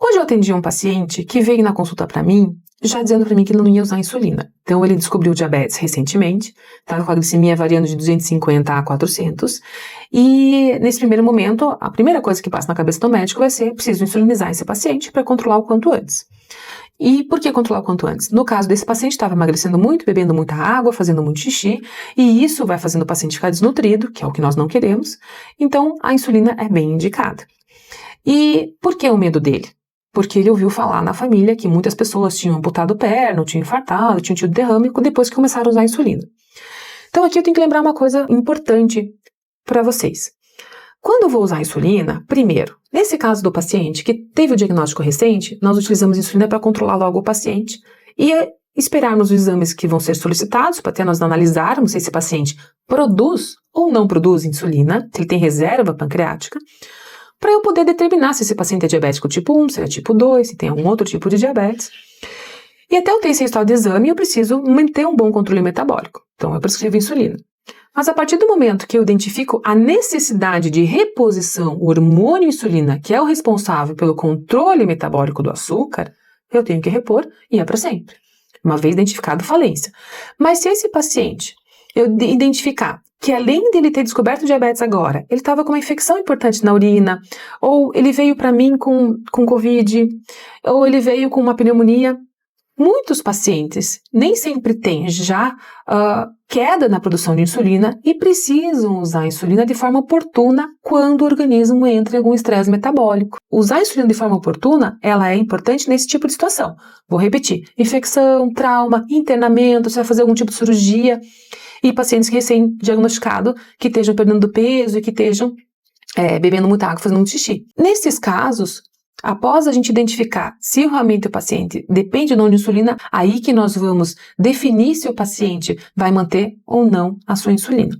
Hoje eu atendi um paciente que veio na consulta para mim, já dizendo para mim que ele não ia usar insulina. Então ele descobriu diabetes recentemente, estava com a glicemia variando de 250 a 400, e nesse primeiro momento, a primeira coisa que passa na cabeça do médico vai ser: preciso insulinizar esse paciente para controlar o quanto antes. E por que controlar o quanto antes? No caso desse paciente, estava emagrecendo muito, bebendo muita água, fazendo muito xixi, e isso vai fazendo o paciente ficar desnutrido, que é o que nós não queremos, então a insulina é bem indicada. E por que o medo dele? Porque ele ouviu falar na família que muitas pessoas tinham amputado perna, tinham infartado, tinham tido derrame depois que começaram a usar a insulina. Então aqui eu tenho que lembrar uma coisa importante para vocês. Quando eu vou usar a insulina, primeiro, nesse caso do paciente que teve o diagnóstico recente, nós utilizamos insulina para controlar logo o paciente e esperarmos os exames que vão ser solicitados para até nós analisarmos se esse paciente produz ou não produz insulina, se ele tem reserva pancreática, para eu poder determinar se esse paciente é diabético tipo 1, se é tipo 2, se tem algum outro tipo de diabetes. E até eu ter esse resultado de exame, eu preciso manter um bom controle metabólico. Então, eu prescrevo insulina. Mas a partir do momento que eu identifico a necessidade de reposição, o hormônio insulina, que é o responsável pelo controle metabólico do açúcar, eu tenho que repor e é para sempre, uma vez identificado falência. Mas se esse paciente, eu identificar que além dele ter descoberto diabetes agora, ele estava com uma infecção importante na urina, ou ele veio para mim com Covid, ou ele veio com uma pneumonia. Muitos pacientes nem sempre têm já queda na produção de insulina e precisam usar a insulina de forma oportuna quando o organismo entra em algum estresse metabólico. Usar a insulina de forma oportuna, ela é importante nesse tipo de situação. Vou repetir: infecção, trauma, internamento, você vai fazer algum tipo de cirurgia, e pacientes recém-diagnosticados que estejam perdendo peso e que estejam bebendo muita água, fazendo muito xixi. Nesses casos, após a gente identificar se realmente o paciente depende ou não de insulina, aí que nós vamos definir se o paciente vai manter ou não a sua insulina.